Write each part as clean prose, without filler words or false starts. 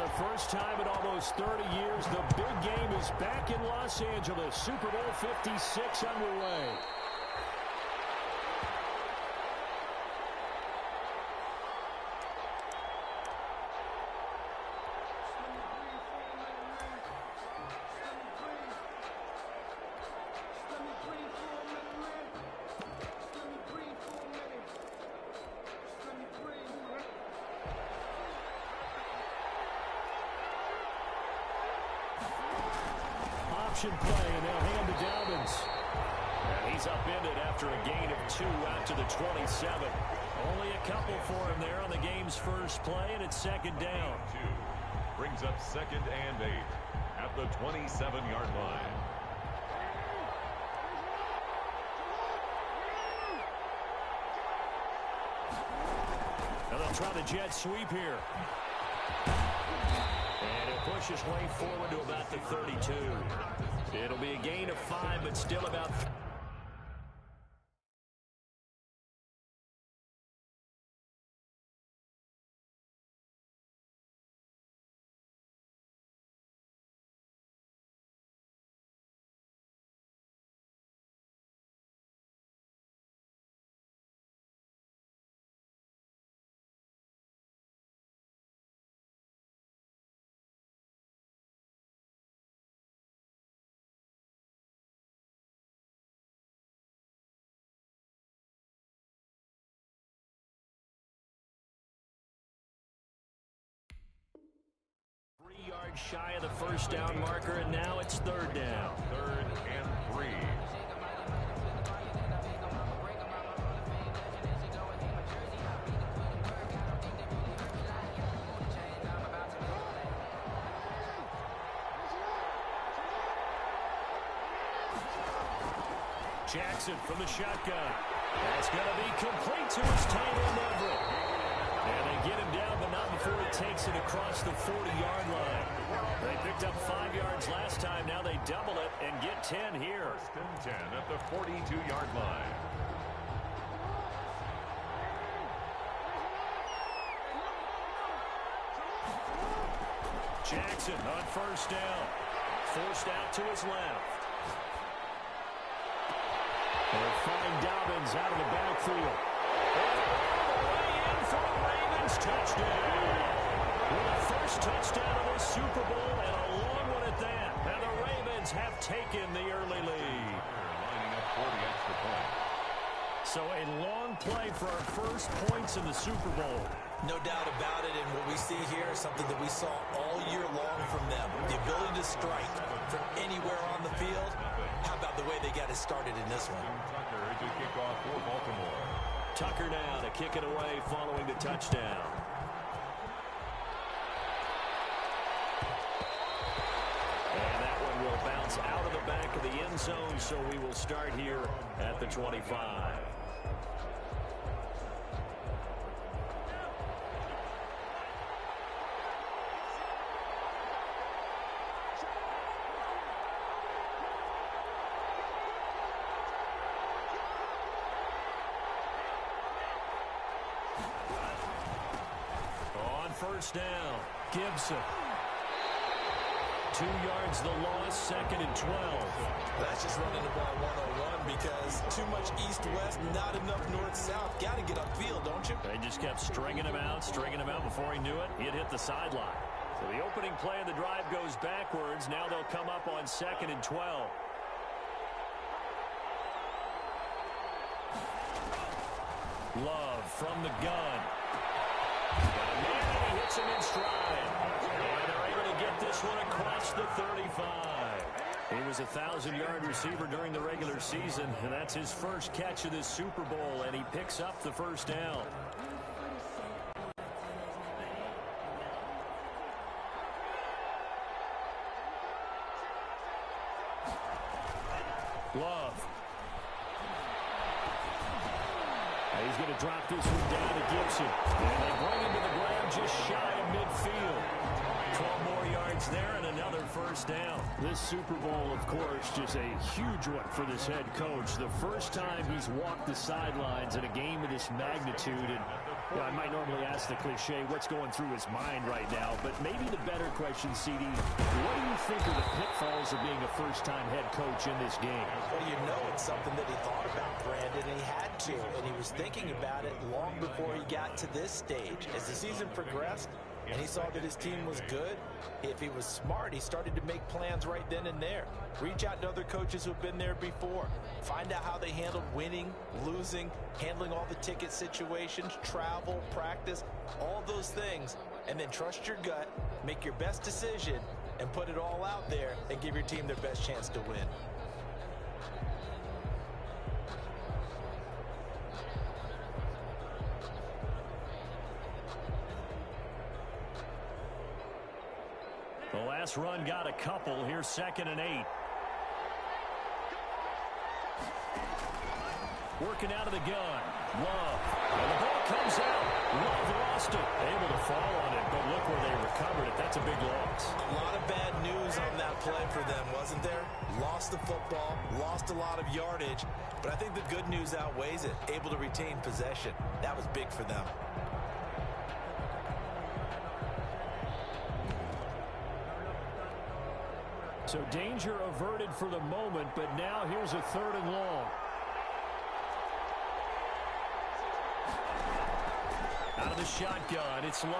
the first time in almost 30 years, the big game is back in Los Angeles. Super Bowl 56 underway. Option play, and they'll hand to Dobbins. And he's upended after a gain of 2 out to the 27. Only a couple for him there on the game's first play, and it's second down. Brings up 2nd and 8 at the 27-yard line. And they'll try the jet sweep here. And he'll push his way forward to about the 32. It'll be a gain of 5, but still about... yards shy of the first down marker, and now it's third down. 3rd and 3. Jackson from the shotgun. That's going to be complete to his tight end, Everett. And they get him down, but not before he takes it across the 40-yard line. They picked up 5 yards last time. Now they double it and get 10 here. 1st and 10 at the 42-yard line. Jackson on first down. Forced out to his left. They'll find Dobbins out of the backfield. For a Ravens touchdown. With the first touchdown of the Super Bowl and a long one at that. And the Ravens have taken the early lead. Lining up for the extra point. So a long play for our first points in the Super Bowl. No doubt about it, and what we see here is something that we saw all year long from them. The ability to strike from anywhere on the field. How about the way they got it started in this one? Tucker to kick off for Baltimore. Tucker now to kick it away following the touchdown. And that one will bounce out of the back of the end zone, so we will start here at the 25. First down, Gibson. 2 yards the loss, 2nd and 12. That's just running the ball 101 because too much east-west, not enough north-south. Got to get upfield, don't you? They just kept stringing him out before he knew it. He'd hit the sideline. So the opening play of the drive goes backwards. Now they'll come up on 2nd and 12. Love from the gun. And he hits him in stride. And they're able to get this one across the 35. He was a 1,000-yard receiver during the regular season, and that's his first catch of this Super Bowl, and he picks up the first down. Love. He's going to drop this one down to Gibson. And they bring him to the ground just shy of midfield. 12 more yards there and another first down. This Super Bowl, of course, just a huge one for this head coach. The first time he's walked the sidelines in a game of this magnitude. And Yeah, I might normally ask the cliche, what's going through his mind right now, but maybe the better question, CD, what do you think are the pitfalls of being a first-time head coach in this game? Well, you know it's something that he thought about, Brandon, and he had to, and he was thinking about it long before he got to this stage. As the season progressed, and he saw that his team was good, if he was smart, he started to make plans right then and there. Reach out to other coaches who have been there before. Find out how they handled winning, losing, handling all the ticket situations, travel, practice, all those things. And then trust your gut, make your best decision, and put it all out there and give your team their best chance to win. The last run got a couple. Here's 2nd and 8. Working out of the gun. Love. And the ball comes out. Love lost it. Able to fall on it, but look where they recovered it. That's a big loss. A lot of bad news on that play for them, wasn't there? Lost the football, lost a lot of yardage, but I think the good news outweighs it. Able to retain possession. That was big for them. So danger averted for the moment, but now here's a 3rd and long. Out of the shotgun, it's Love.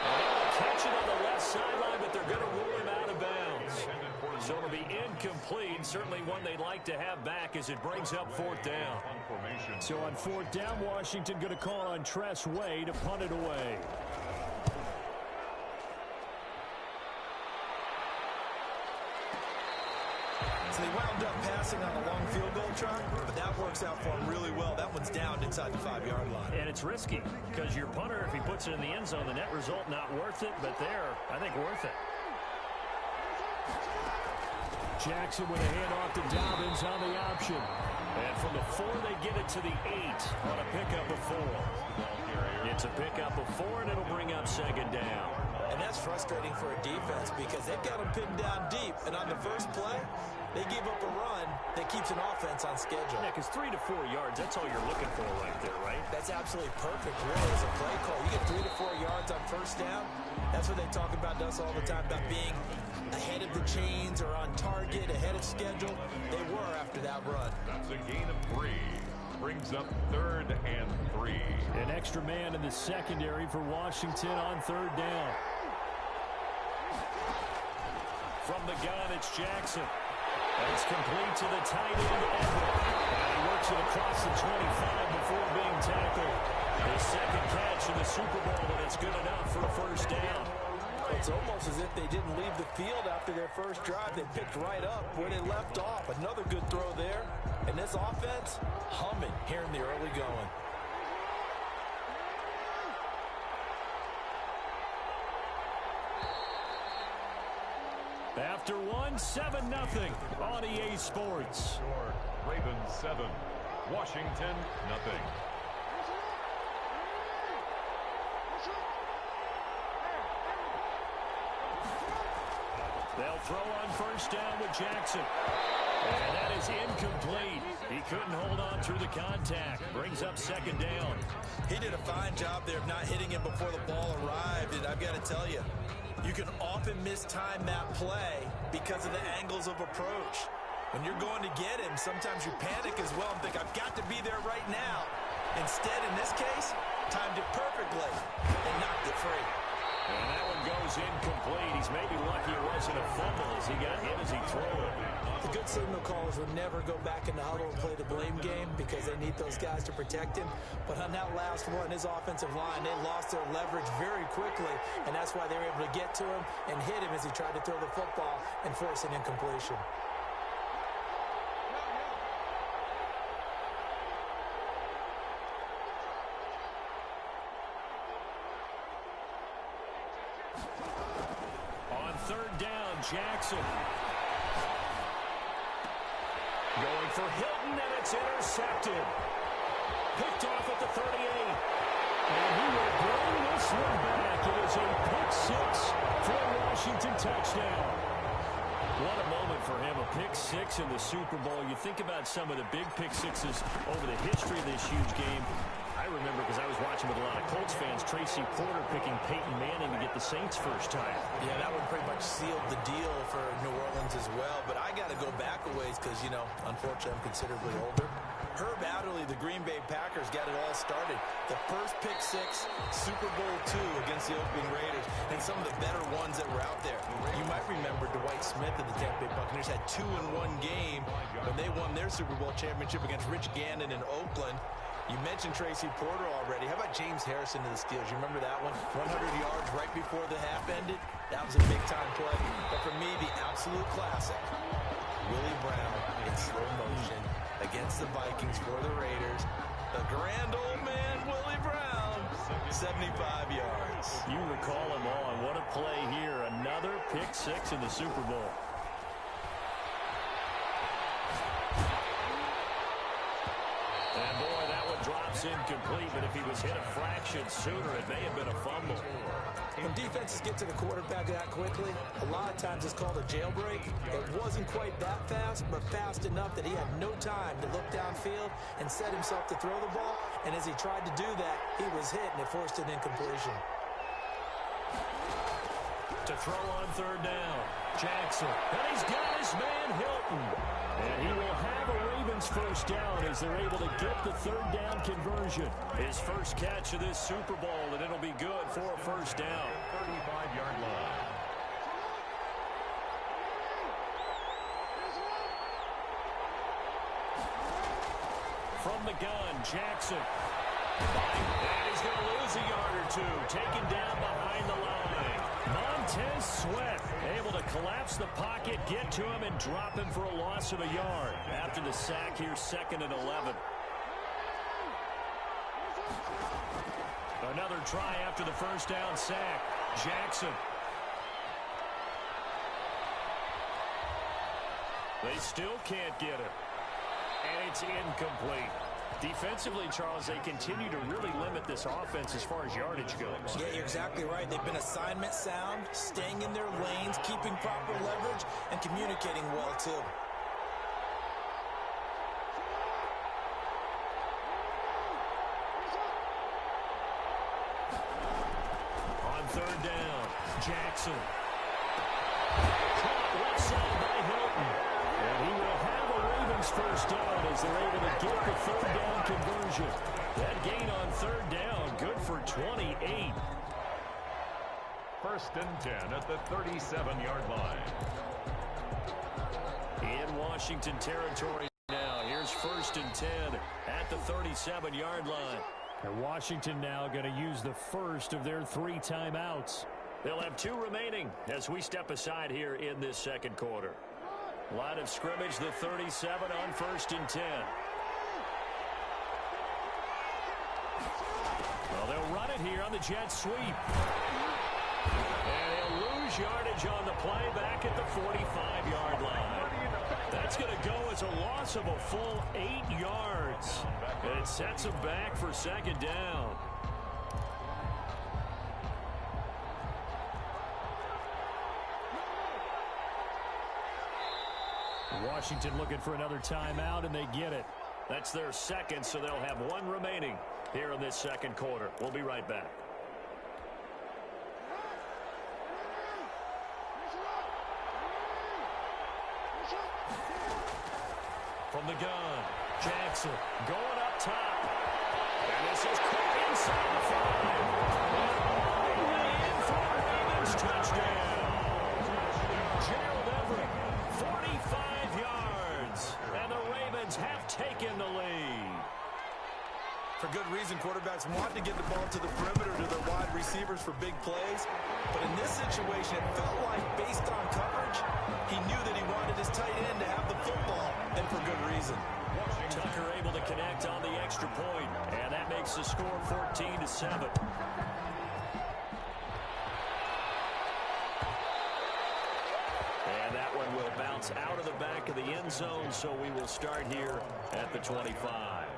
And they'll catch it on the left sideline, but they're going to rule him out of bounds. So it'll be incomplete, certainly one they'd like to have back as it brings up 4th down. So on 4th down, Washington going to call on Tress Way to punt it away. So they wound up passing on a long field goal try, but that works out for him really well. That one's down inside the 5-yard line. And it's risky because your punter, if he puts it in the end zone, the net result not worth it, but there, I think worth it. Jackson with a handoff to Dobbins on the option. And from the 4, they get it to the 8 on a pickup of 4. It's a pickup of 4, and it'll bring up 2nd down. And that's frustrating for a defense because they've got them pinned down deep. And on the first play, they gave up a run that keeps an offense on schedule. Yeah, because 3 to 4 yards, that's all you're looking for right there, right? That's absolutely perfect, really, as a play call. You get 3 to 4 yards on first down. That's what they talk about to us all the time, about being ahead of the chains or on target, ahead of schedule. They were after that run. That's a gain of 3. Brings up 3rd and 3. An extra man in the secondary for Washington on 3rd down. From the gun, it's Jackson. That's complete to the tight end, Everett. And he works it across the 25 before being tackled. His 2nd catch in the Super Bowl, and it's good enough for a 1st down. It's almost as if they didn't leave the field after their first drive. They picked right up where they left off. Another good throw there. And this offense, humming here in the early going. After 1, 7-0 on EA Sports. Score. Ravens 7. Washington nothing. They'll throw on 1st down with Jackson. And that is incomplete. He couldn't hold on through the contact. Brings up 2nd down. He did a fine job there of not hitting him before the ball arrived. And I've got to tell you, you can often mistime that play because of the angles of approach. When you're going to get him, sometimes you panic as well and think, I've got to be there right now. Instead, in this case, timed it perfectly and knocked it free. And that one goes incomplete. He's maybe lucky it wasn't a fumble as he got hit as he threw it. The good signal callers would never go back in the huddle and play the blame game because they need those guys to protect him. But on that last one, his offensive line, they lost their leverage very quickly, and that's why they were able to get to him and hit him as he tried to throw the football and force an incompletion. On 3rd down, Jackson. Going for Hilton, and it's intercepted. Picked off at the 38. And he will bring this one back. It is a pick 6 for a Washington touchdown. What a moment for him, a pick six in the Super Bowl. You think about some of the big pick sixes over the history of this huge game. I remember, because I was watching with a lot of Colts fans, Tracy Porter picking Peyton Manning to get the Saints first time. Yeah, that one pretty much sealed the deal for New Orleans as well. But I got to go back a ways because, you know, unfortunately I'm considerably older. Herb Adderley, the Green Bay Packers, got it all started. The first pick six, Super Bowl II against the Oakland Raiders, and some of the better ones that were out there. You might remember Dwight Smith of the Tampa Bay Buccaneers had 2 in one game when they won their Super Bowl championship against Rich Gannon in Oakland. You mentioned Tracy Porter already. How about James Harrison to the Steelers? You remember that one? 100 yards right before the half ended. That was a big-time play. But for me, the absolute classic, Willie Brown in slow motion against the Vikings for the Raiders. The grand old man, Willie Brown, 75 yards. You recall him on. What a play here. Another pick six in the Super Bowl. And boy, that one drops incomplete, but if he was hit a fraction sooner, it may have been a fumble. When defenses get to the quarterback that quickly, a lot of times it's called a jailbreak. It wasn't quite that fast, but fast enough that he had no time to look downfield and set himself to throw the ball. And as he tried to do that, he was hit, and it forced an incompletion. To throw on third down, Jackson. And he's got his man Hilton. And he will have a Ravens first down as they're able to get the third down conversion. His first catch of this Super Bowl, and it'll be good for a first down. 35-yard line. From the gun, Jackson. And he's going to lose a yard or two. Taken down behind the line. Montez Sweat able to collapse the pocket, get to him, and drop him for a loss of a yard. After the sack here, 2nd and 11. Another try after the first down sack. Jackson. They still can't get it. And it's incomplete. Defensively, Charles, they continue to really limit this offense as far as yardage goes. Yeah, you're exactly right. They've been assignment sound, staying in their lanes, keeping proper leverage, and communicating well, too. On third down, Jackson. Caught left side by Hilton. And he will have a Ravens first down as they're able to get the third down conversion. That gain on third down, good for 28. 1st and 10 at the 37-yard line. In Washington territory now. Here's 1st and 10 at the 37-yard line. And Washington now going to use the first of their 3 timeouts. They'll have 2 remaining as we step aside here in this second quarter. Line of scrimmage, the 37 on 1st and 10. Well, they'll run it here on the jet sweep. And they'll lose yardage on the play back at the 45-yard line. That's going to go as a loss of a full 8 yards. And it sets them back for 2nd down. Washington looking for another timeout, and they get it. That's their 2nd, so they'll have 1 remaining here in this second quarter. We'll be right back. From the gun, Jackson going up top. And this is caught inside the 5. And all the way in for a Ravens touchdown. Gerald Everett, 45 yards. And the Ravens have taken the lead. For good reason, quarterbacks want to get the ball to the perimeter to their wide receivers for big plays. But in this situation, it felt like, based on coverage, he knew that he wanted his tight end to have the football, and for good reason. Tucker able to connect on the extra point, and that makes the score 14-7. And that one will bounce out of the back of the end zone, so we will start here at the 25.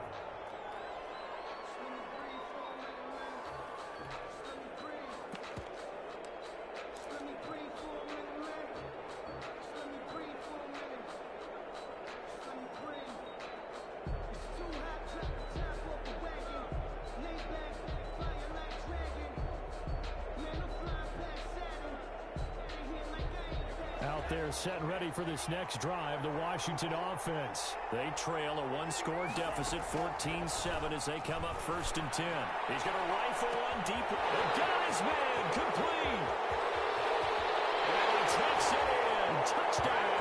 Out there setting ready for this next drive, the Washington offense. They trail a one-score deficit, 14-7, as they come up 1st and 10. He's going to rifle one deep. The guy's man, complete. And he takes it in. Touchdown,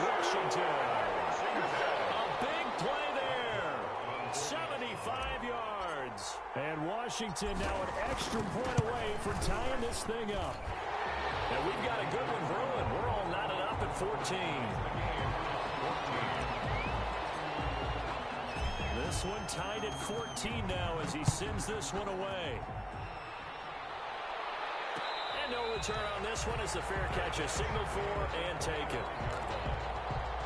Washington. A big play there. 75 yards. And Washington now an extra point away from tying this thing up. And we've got a good one brewing. We're all knotted up at 14. This one tied at 14 now as he sends this one away. And no return on this one as the fair catch is signaled for and taken.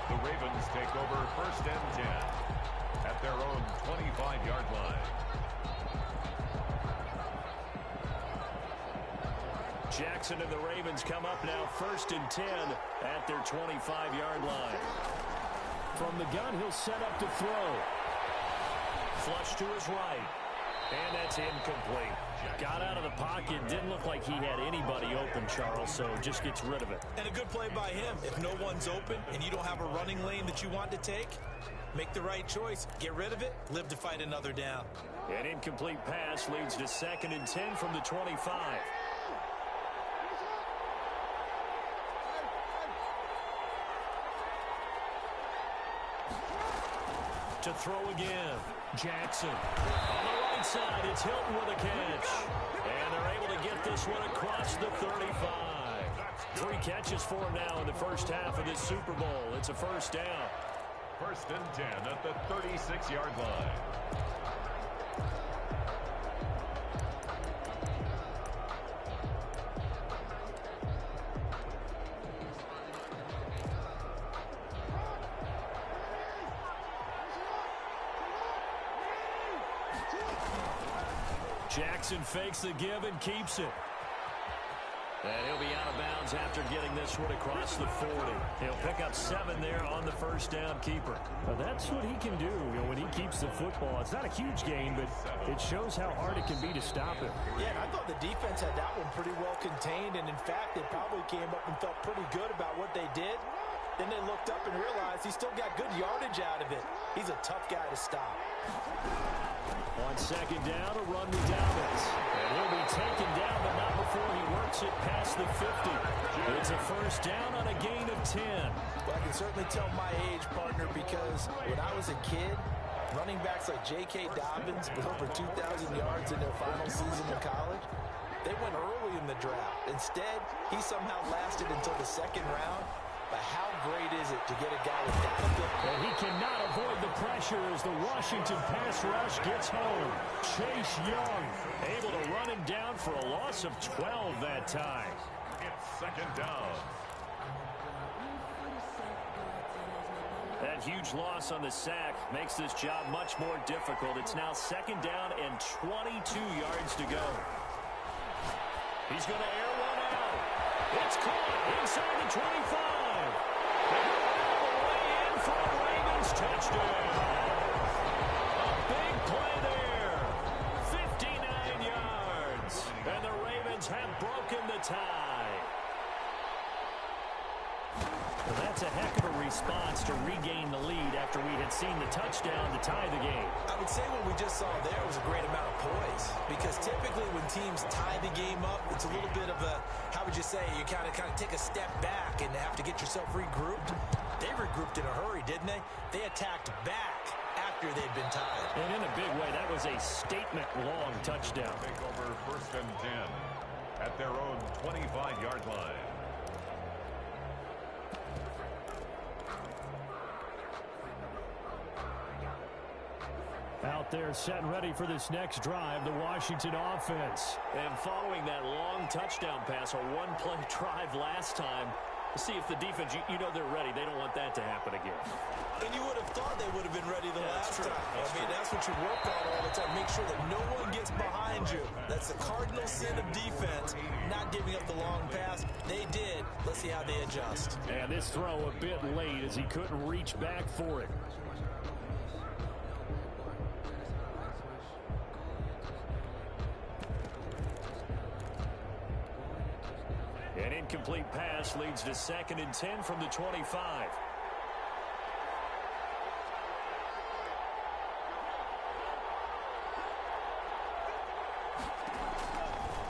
The Ravens take over 1st and 10 at their own 25-yard line. Jackson and the Ravens come up now 1st and 10 at their 25-yard line. From the gun, he'll set up to throw. Flush to his right. And that's incomplete. Got out of the pocket. Didn't look like he had anybody open, Charles, so just gets rid of it. And a good play by him. If no one's open and you don't have a running lane that you want to take, make the right choice. Get rid of it. Live to fight another down. An incomplete pass leads to 2nd and 10 from the 25. To throw again. Jackson. On the right side, it's Hilton with a catch. And they're able to get this one across the 35. 3 catches for him now in the first half of this Super Bowl. It's a 1st down. 1st and 10 at the 36-yard line. Jackson fakes the give and keeps it. And he'll be out of bounds after getting this one across the 40. He'll pick up 7 there on the 1st down keeper. Well, that's what he can do, when he keeps the football. It's not a huge gain, but it shows how hard it can be to stop him. Yeah, and I thought the defense had that one pretty well contained, and in fact, they probably came up and felt pretty good about what they did. Then they looked up and realized he still got good yardage out of it. He's a tough guy to stop. On 2nd down, a run with Dobbins. And he'll be taken down, but not before he works it past the 50. It's a 1st down on a gain of 10. Well, I can certainly tell my age, partner, because when I was a kid, running backs like J.K. Dobbins with over 2,000 yards in their final season in college, they went early in the draft. Instead, he somehow lasted until the 2nd round. But how great is it to get a guy with that ability? And he cannot avoid the pressure as the Washington pass rush gets home. Chase Young able to run him down for a loss of 12 that time. It's 2nd down. That huge loss on the sack makes this job much more difficult. It's now 2nd down and 22 yards to go. He's going to air one out. It's caught inside the 25. All the way in for a Ravens touchdown. A big play there. 59 yards. And the Ravens have broken the tie. Well, that's a heck of a response to regain the lead after we had seen the touchdown to tie the game. I would say what we just saw there was a great amount of poise, because typically when teams tie the game up, it's a little bit of a, how would you say, you kind of take a step back and have to get yourself regrouped. They regrouped in a hurry, didn't they? They attacked back after they'd been tied. And in a big way, that was a statement-long touchdown. Take over 1st and 10 at their own 25-yard line. Out there set and ready for this next drive, the Washington offense. And following that long touchdown pass, a one-play drive last time, see if the defense, you know they're ready. They don't want that to happen again. And you would have thought they would have been ready the last time. That's what you work on all the time. Make sure that no one gets behind you. That's the cardinal sin of defense, not giving up the long pass. They did. Let's see how they adjust. And this throw a bit late as he couldn't reach back for it. An incomplete pass leads to 2nd and 10 from the 25.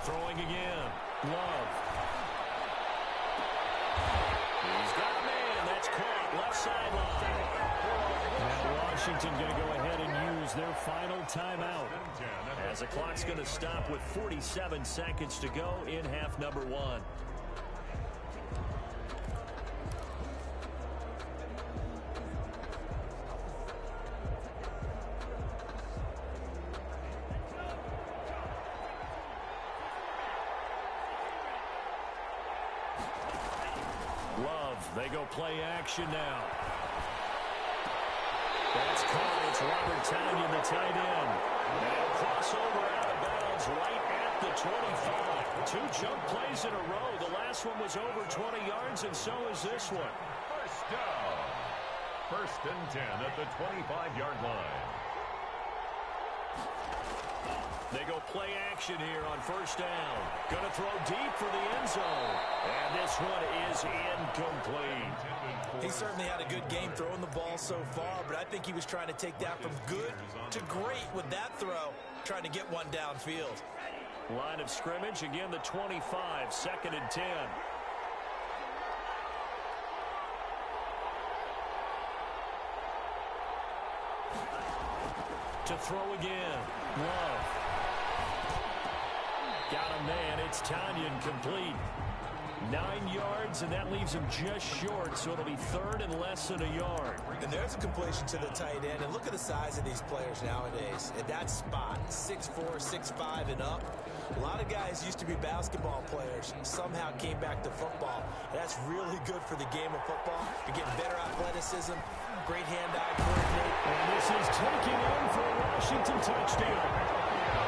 Throwing again. Love. He's got a man. That's caught. Left sideline. Now Washington going to go ahead and use their final timeout, as the clock's going to stop with 47 seconds to go in half number 1. They go play action now. That's caught. It's Robert Tonyan, the tight end. And crossover out of bounds right at the 25. 2 jump plays in a row. The last one was over 20 yards, and so is this one. First down. 1st and 10 at the 25-yard line. They go play action here on 1st down. Going to throw deep for the end zone. And this one is incomplete. He certainly had a good game throwing the ball so far, but I think he was trying to take that from good to great with that throw, trying to get one downfield. Line of scrimmage, again the 25, 2nd and 10. To throw again. Love. Got a man. It's Tonyan, complete. 9 yards, and that leaves him just short, so it'll be 3rd and less than a yard. And there's a completion to the tight end, and look at the size of these players nowadays. At that spot, 6'4", 6'5", and up. A lot of guys used to be basketball players, somehow came back to football. That's really good for the game of football. You're getting better athleticism, great hand-eye coordination. And this is taking in for a Washington touchdown.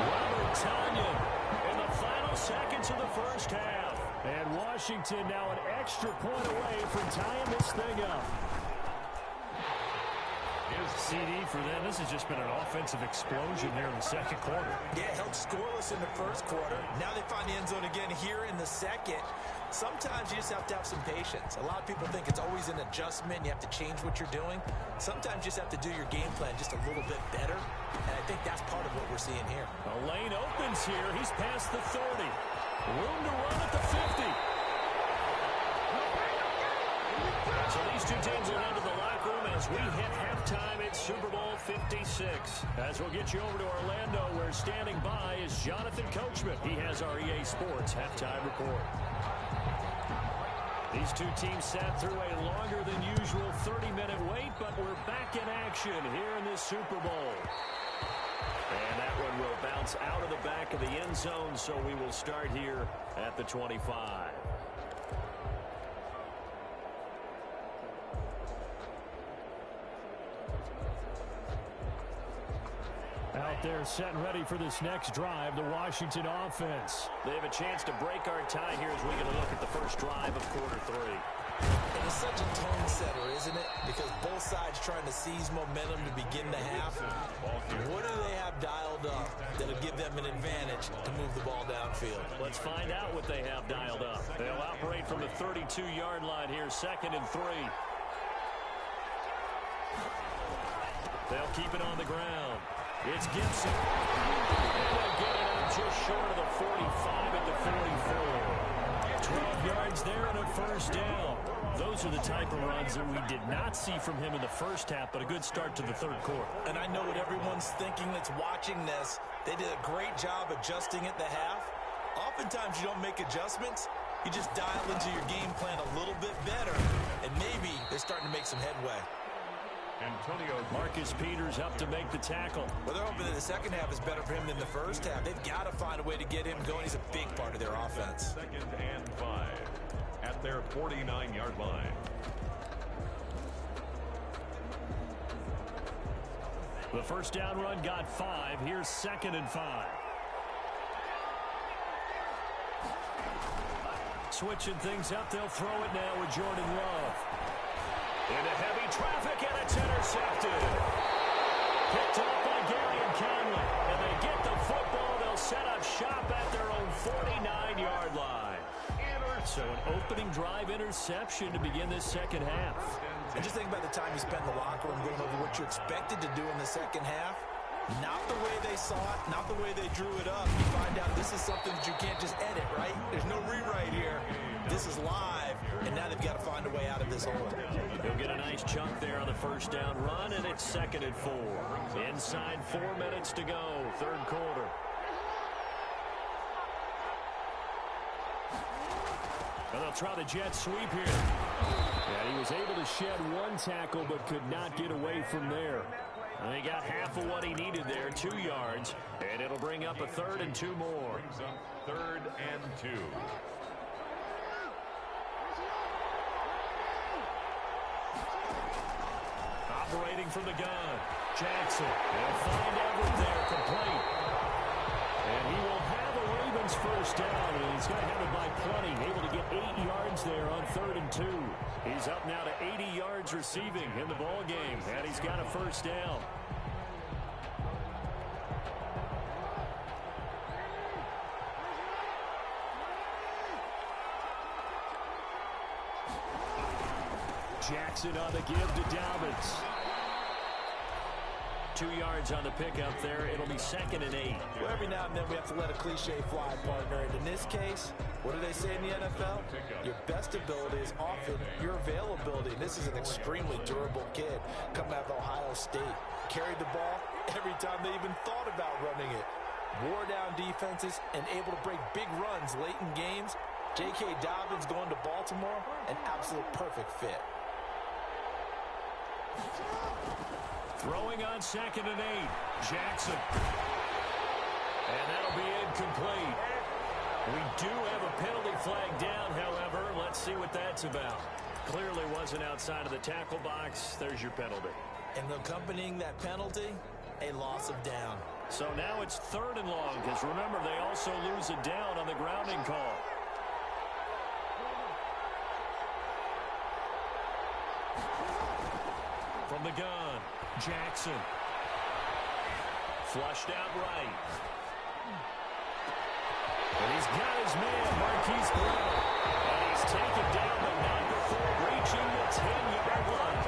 Robert Tonyan in the final seconds of the 1st half. And Washington now an extra point away from tying this thing up. CD for them. This has just been an offensive explosion here in the 2nd quarter. Yeah, held scoreless in the 1st quarter. Now they find the end zone again here in the 2nd. Sometimes you just have to have some patience. A lot of people think it's always an adjustment. You have to change what you're doing. Sometimes you just have to do your game plan just a little bit better. And I think that's part of what we're seeing here. A lane opens here. He's past the 30. Room to run at the 50. So these two teams will head to the locker room as we hit halftime at Super Bowl 56. As we'll get you over to Orlando, where standing by is Jonathan Coachman. He has our EA Sports halftime report. These two teams sat through a longer than usual 30-minute wait, but we're back in action here in this Super Bowl. And that one will bounce out of the back of the end zone, so we will start here at the 25. Out there set and ready for this next drive, the Washington offense. They have a chance to break our tie here as we get a look at the first drive of quarter 3. And it's such a tone setter, isn't it? Because both sides trying to seize momentum to begin the half. What do they have dialed up that'll give them an advantage to move the ball downfield? Let's find out what they have dialed up. They'll operate from the 32-yard line here, 2nd and 3. They'll keep it on the ground. It's Gibson. And they'll get it up just short of the 45 at the 44. 12 yards there and a 1st down. Those are the type of runs that we did not see from him in the 1st half, but a good start to the 3rd quarter. And I know what everyone's thinking that's watching this. They did a great job adjusting at the half. Oftentimes you don't make adjustments. You just dial into your game plan a little bit better, and maybe they're starting to make some headway. Antonio Marcus Peters up to make the tackle. Well, they're hoping that the 2nd half is better for him than the 1st half. They've got to find a way to get him going. He's a big part of their offense. 2nd and 5 at their 49-yard line. The 1st down run got 5. Here's 2nd and 5. Switching things up, they'll throw it now with Jordan Love. Into heavy traffic, and it's intercepted. Picked up by Gary and Conley. And they get the football. They'll set up shop at their own 49-yard line. So an opening drive interception to begin this second half. And just think about the time you spent in the locker room going over what you expected to do in the second half. Not the way they saw it, not the way they drew it up. You find out this is something that you can't just edit, right? There's no rewrite here. This is live, and now they've got to find a way out of this hole. He'll get a nice chunk there on the first down run, and it's 2nd and 4. Inside 4 minutes to go, third quarter. And they'll try the jet sweep here. And he was able to shed one tackle, but could not get away from there. And he got half of what he needed there, 2 yards. And it'll bring up a 3rd and 2 more. 3rd and 2. Operating from the gun. Jackson. They'll find Everett there, complete. And he will have a Ravens first down, and he's going to have it by plenty. Able to get 8 yards there on 3rd and 2. He's up now to 80 yards receiving in the ball game, and he's got a first down. Jackson on the give to Dobbins. 2 yards on the pickup there. It'll be 2nd and 8. Well, every now and then we have to let a cliche fly, partner. And in this case, what do they say in the NFL? Your best ability is often your availability. And this is an extremely durable kid coming out of Ohio State. Carried the ball every time they even thought about running it. Wore down defenses and able to break big runs late in games. J.K. Dobbins going to Baltimore, an absolute perfect fit. Throwing on 2nd and 8. Jackson. And that'll be incomplete. We do have a penalty flag down, however. Let's see what that's about. Clearly wasn't outside of the tackle box. There's your penalty. And accompanying that penalty, a loss of down. So now it's 3rd and long, because remember, they also lose a down on the grounding call. From the gun, Jackson. Flushed out right. And he's got his man, Marquise Brown. And he's taken down, but not before reaching the 10-yard line.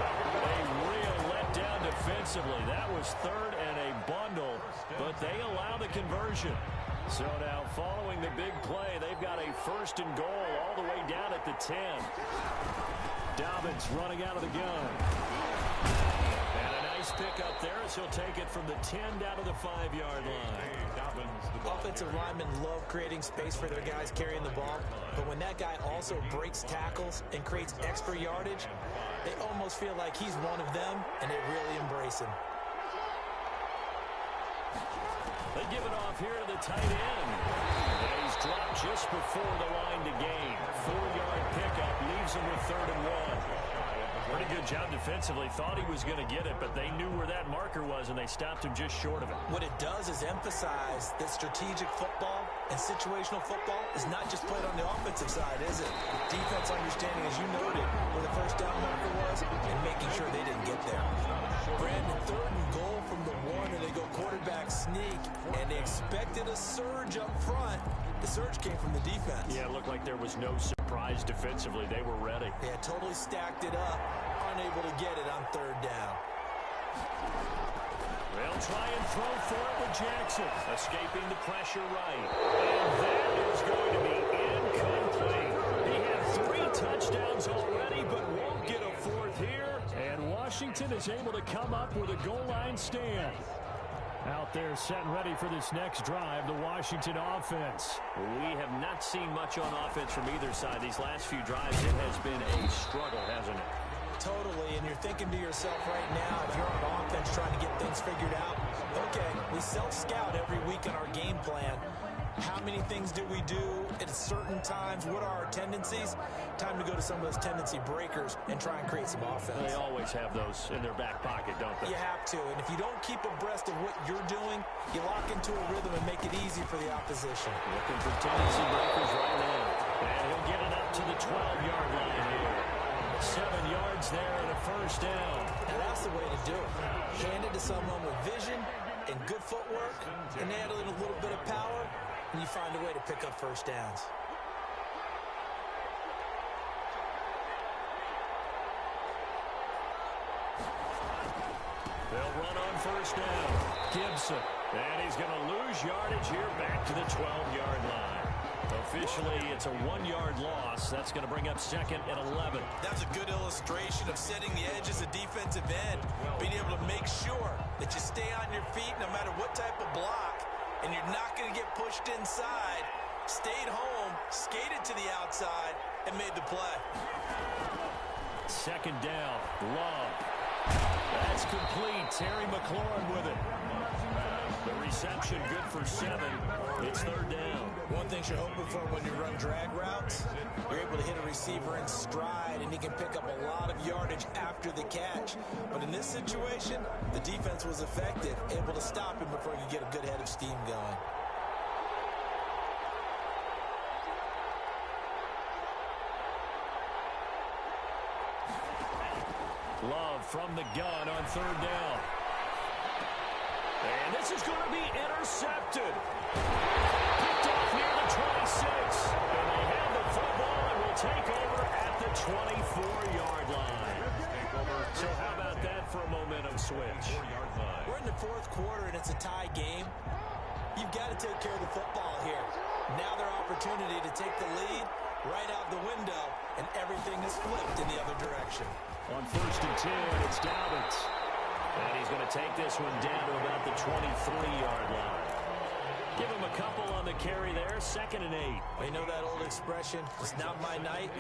A real letdown defensively. That was 3rd and a bundle, but they allow the conversion. So now following the big play, they've got a 1st and goal all the way down at the 10. Dobbins running out of the gun. And a nice pick up there as he'll take it from the 10 down to the 5-yard line. Offensive linemen love creating space for their guys carrying the ball, but when that guy also breaks tackles and creates extra yardage, they almost feel like he's one of them, and they really embrace him. They give it off here to the tight end. And he's dropped just before the line to gain. 4-yard pickup leaves him with 3rd and 1. Pretty good job defensively. Thought he was going to get it, but they knew where that marker was, and they stopped him just short of it. What it does is emphasize that strategic football and situational football is not just played on the offensive side, is it? Defense understanding, as you noted, where the first down marker was and making sure they didn't get there. Brandon, 3rd and goal from the 1, and they go quarterback sneak, and they expected a surge up front. The surge came from the defense. Yeah, it looked like there was no surprise defensively. They were ready. Yeah, totally stacked it up, unable to get it on 3rd down. They'll try and throw for it with Jackson, escaping the pressure right. And that is going to be incomplete. He had 3 touchdowns already, but won't get a 4th here. And Washington is able to come up with a goal line stand. Out there set and ready for this next drive, the Washington offense. We have not seen much on offense from either side. These last few drives, it has been a struggle, hasn't it? Totally, and you're thinking to yourself right now, if you're on offense trying to get things figured out, okay, we self-scout every week in our game plan. How many things do we do at certain times? What are our tendencies? Time to go to some of those tendency breakers and try and create some offense. They always have those in their back pocket, don't they? You have to, and if you don't keep abreast of what you're doing, you lock into a rhythm and make it easy for the opposition. Looking for tendency breakers right now. And he'll get it up to the 12-yard line here. 7 yards there and a first down. Now that's the way to do it. Hand it to someone with vision and good footwork, and add in a little bit of power, and you find a way to pick up first downs. They'll run on first down. Gibson. And he's going to lose yardage here back to the 12-yard line. Officially, it's a 1-yard loss. That's going to bring up second and 11. That's a good illustration of setting the edge as a defensive end. Being able to make sure that you stay on your feet no matter what type of block. And you're not going to get pushed inside. Stayed home, skated to the outside, and made the play. Second down. Love. That's complete. Terry McLaurin with it. The reception good for 7. It's third down. One thing you're hoping for when you run drag routes, you're able to hit a receiver in stride, and he can pick up a lot of yardage after the catch. But in this situation, the defense was effective, able to stop him before he could get a good head of steam going. Love from the gun on third down. And this is going to be intercepted. Picked off near the 26. And they have the football and will take over at the 24-yard line. So how about that for a momentum switch? We're in the fourth quarter, and it's a tie game. You've got to take care of the football here. Now their opportunity to take the lead right out the window, and everything is flipped in the other direction. On first and 10, it's Dobbins. And he's going to take this one down to about the 23-yard line. Give him a couple on the carry there, second and 8. You know that old expression, it's not my night?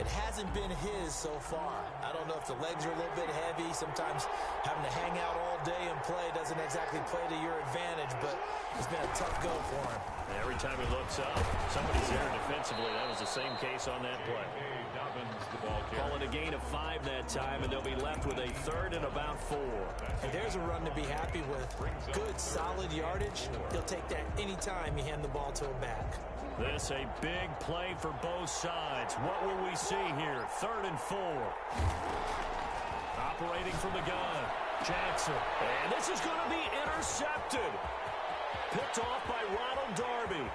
It hasn't been his so far. I don't know if the legs are a little bit heavy. Sometimes having to hang out all day and play doesn't exactly play to your advantage, but it's been a tough go for him. Every time he looks up, somebody's there defensively. That was the same case on that play. Call it a gain of 5 that time, and they'll be left with a third and about 4. And there's a run to be happy with. Good, solid yardage. He'll take that anytime you hand the ball to a back. This a big play for both sides. What will we see here? Third and 4. Operating from the gun. Jackson. And this is going to be intercepted. Picked off by Ronald Darby.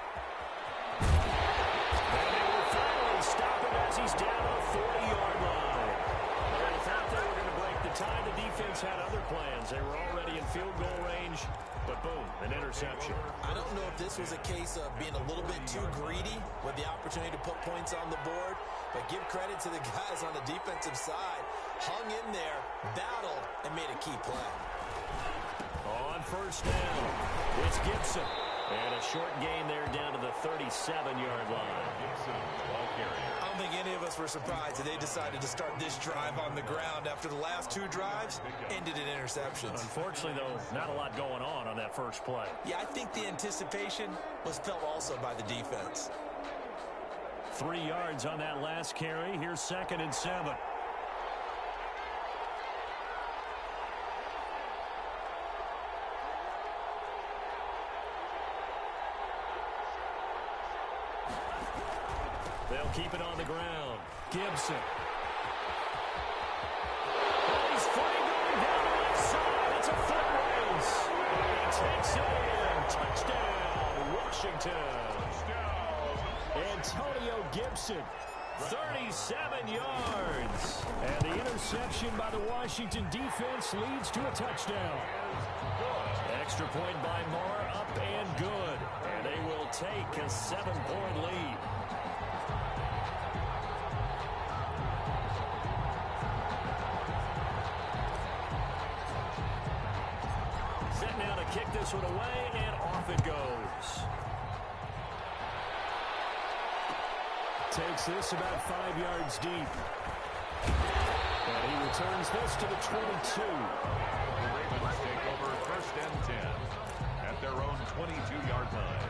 And they will finally stop him as he's down on the 40-yard line. They thought they were going to break the tie. The defense had other plans. They were already in field goal range, but boom, an interception. I don't know if this was a case of being a little bit too greedy with the opportunity to put points on the board, but give credit to the guys on the defensive side. Hung in there, battled, and made a key play. On first down, it's Gibson. And a short gain there down to the 37-yard line. I don't think any of us were surprised that they decided to start this drive on the ground after the last 2 drives ended in interceptions. Unfortunately, though, not a lot going on that first play. Yeah, I think the anticipation was felt also by the defense. 3 yards on that last carry. Here's second and 7. They'll keep it on the ground. Gibson. Oh, he's free going down the left side. It's a foot race. And he takes it in. Touchdown, Washington. Antonio Gibson, 37 yards. And the interception by the Washington defense leads to a touchdown. Extra point by Marr, up and good. And they will take a 7-point lead. Set now to kick this one away, and off it goes. Takes this about 5 yards deep. And he returns this to the 22. The Ravens take over first and 10 at their own 22-yard line.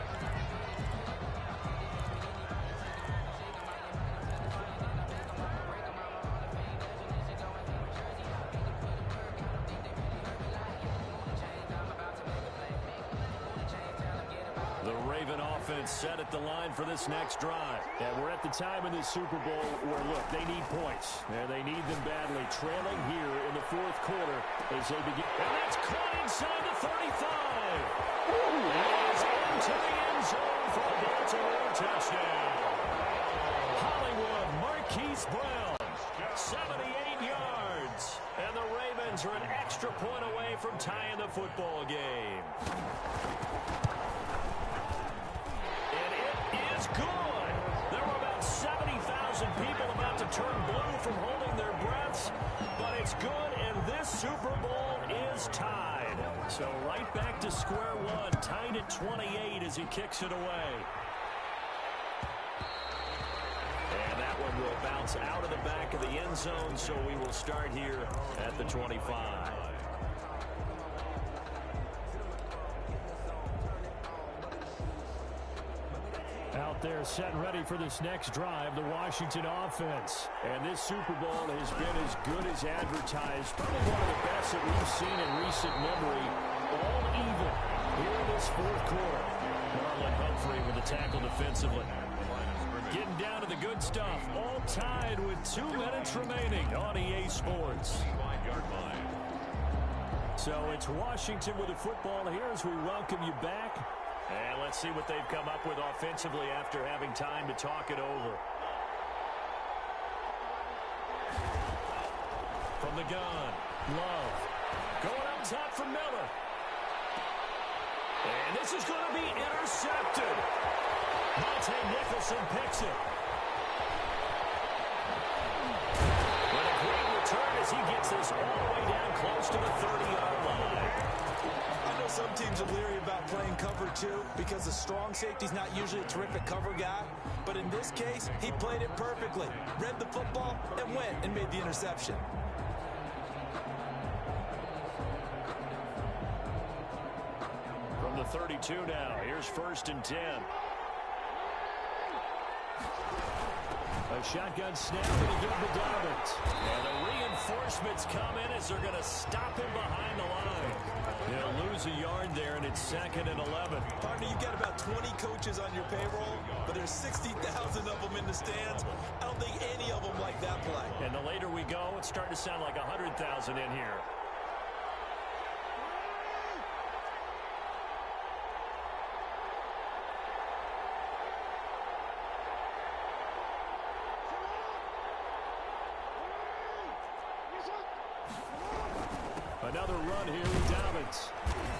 Set at the line for this next drive. And we're at the time in this Super Bowl where, look, they need points. And they need them badly. Trailing here in the fourth quarter as they begin. And that's caught inside the 35. It is into the end zone for a Baltimore touchdown. Hollywood Marquise Brown, 78 yards. And the Ravens Ravens are an extra point away from tying the football game. And it is good. There were about 70,000 people about to turn blue from holding their breaths, but it's good, and this Super Bowl is tied. So right back to square one, tied at 28 as he kicks it away. And that one will bounce out of the back of the end zone, so we will start here at the 25. Out there set and ready for this next drive, the Washington offense. And this Super Bowl has been as good as advertised. Probably one of the best that we've seen in recent memory. All even here in this fourth quarter. Marlon Humphrey with the tackle defensively. Getting down to the good stuff. All tied with 2 minutes remaining on EA Sports. 5-yard line. So it's Washington with the football here as we welcome you back. And let's see what they've come up with offensively after having time to talk it over. From the gun, Love. Going up top for Miller. And this is going to be intercepted. Monte Nicholson picks it. But a great return as he gets this all the way down close to the 30-yard line. I know some teams are leery about playing cover 2 because the strong safety's not usually a terrific cover guy. But in this case, he played it perfectly. Read the football and went and made the interception. From the 32 now, here's 1st and 10. A shotgun snap and a give to Dobbins. And the reinforcements come in as they're going to stop him behind the line. They'll lose a yard there, and it's 2nd and 11. Partner, you've got about 20 coaches on your payroll, but there's 60,000 of them in the stands. I don't think any of them like that play. And the later we go, it's starting to sound like 100,000 in here. Another run here with Dobbins.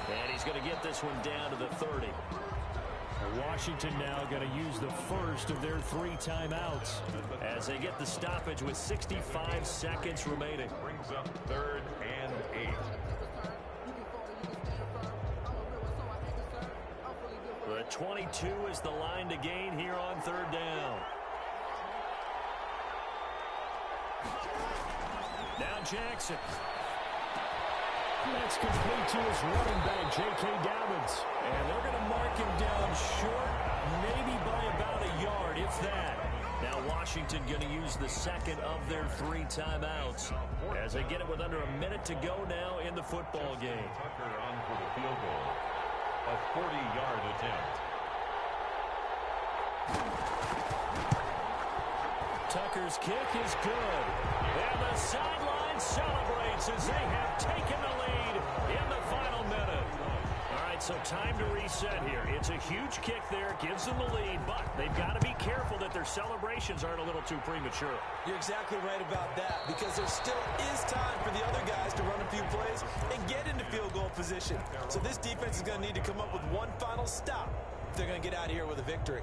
And he's going to get this one down to the 30. Washington now going to use the first of their 3 timeouts as they get the stoppage with 65 seconds remaining. Brings up 3rd and 8. The 22 is the line to gain here on 3rd down. Now Jackson. That's complete to his running back, J.K. Dobbins. And they're going to mark him down short, maybe by about a yard, if that. Now Washington going to use the 2nd of their 3 timeouts as they get it with under a minute to go now in the football game. Tucker on for the field goal. A 40-yard attempt. Tucker's kick is good. And the sideline celebrates as they have taken the lead in the final minute. All right, so time to reset here. It's a huge kick there, gives them the lead, but they've got to be careful that their celebrations aren't a little too premature. You're exactly right about that because there still is time for the other guys to run a few plays and get into field goal position. So this defense is going to need to come up with one final stop if they're going to get out of here with a victory.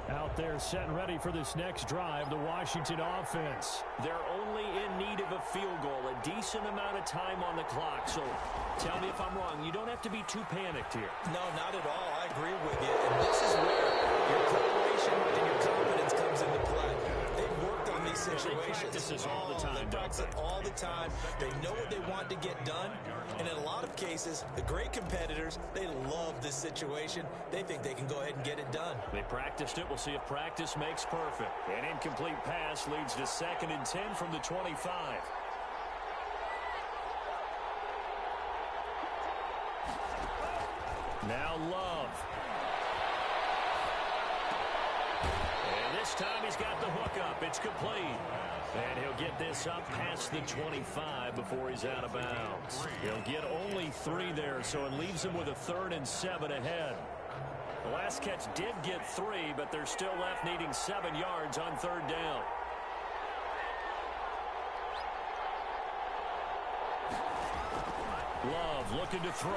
Out there set and ready for this next drive, the Washington offense. They're only in need of a field goal, a decent amount of time on the clock. So tell me if I'm wrong. You don't have to be too panicked here. No, not at all. I agree with you. And this is where your preparation and your confidence comes into play. They've worked on these situations. They practice this all the time, They practice it all the time. They know what they want to get done. And in a lot of cases, the great competitors, they love this situation. They think they can go ahead and get it done. They practiced it. We'll see if practice makes perfect. An incomplete pass leads to 2nd and 10 from the 25. Now Love. And this time he's got the hook up. It's complete. And he'll get this up past the 25 before he's out of bounds. He'll get only 3 there, so it leaves him with a 3rd and 7 ahead. The last catch did get 3, but they're still left needing 7 yards on 3rd down. Love looking to throw.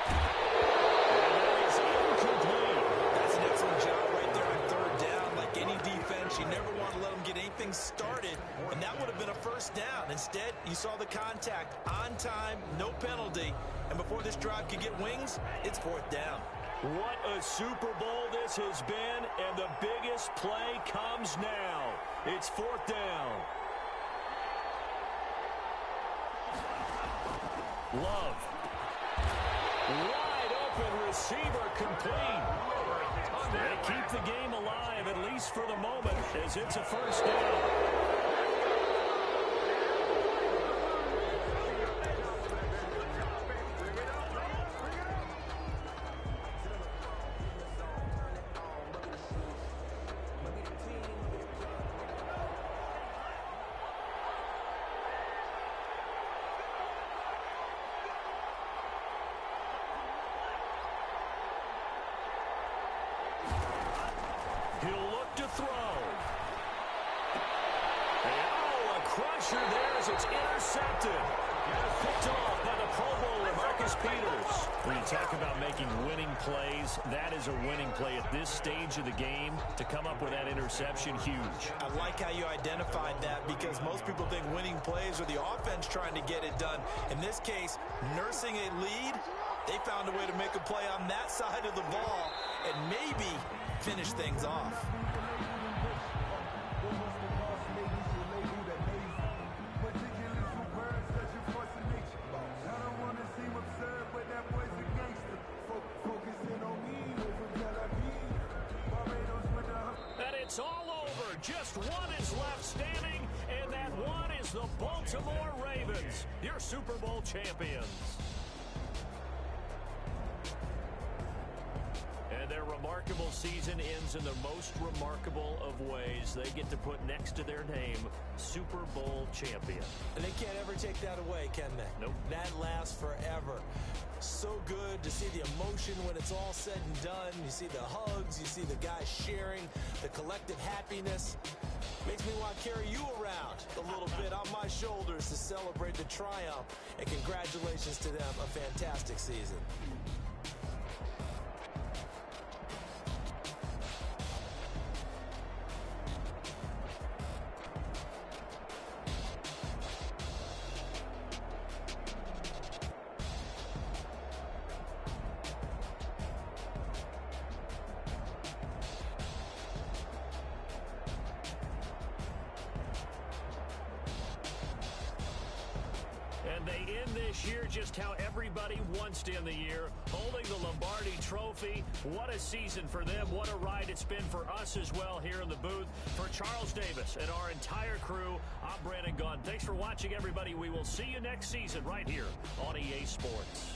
And that is incomplete. That's an excellent job right there on third down. Like any defense, you never want to let them get anything started, and that would have been a first down. Instead, you saw the contact on time, no penalty, and before this drive could get wings, it's fourth down. What a Super Bowl this has been, and the biggest play comes now. It's fourth down. Love. Wide open receiver complete. They keep the game alive, at least for the moment, as it's a first down. He'll look to throw. And a crusher there as it's intercepted. Picked off by the Pro Bowler, Marcus Peters. When you talk about making winning plays, that is a winning play at this stage of the game. To come up with that interception, huge. I like how you identified that, because most people think winning plays are the offense trying to get it done. In this case, nursing a lead, they found a way to make a play on that side of the ball and maybe finish things off. And it's all over. Just one is left standing, and that one is the Baltimore Ravens, your Super Bowl champions. And their remarkable season ends in the most remarkable of ways. They get to put next to their name, Super Bowl champion. And they can't ever take that away, can they? Nope. That lasts forever. So good to see the emotion when it's all said and done. You see the hugs, you see the guys sharing, the collective happiness. Makes me want to carry you around a little bit on my shoulders to celebrate the triumph. And congratulations to them, a fantastic season. And they end this year just how everybody wants to end the year, holding the Lombardi Trophy. What a season for them. What a ride it's been for us as well here in the booth. For Charles Davis and our entire crew, I'm Brandon Gunn. Thanks for watching, everybody. We will see you next season right here on EA Sports.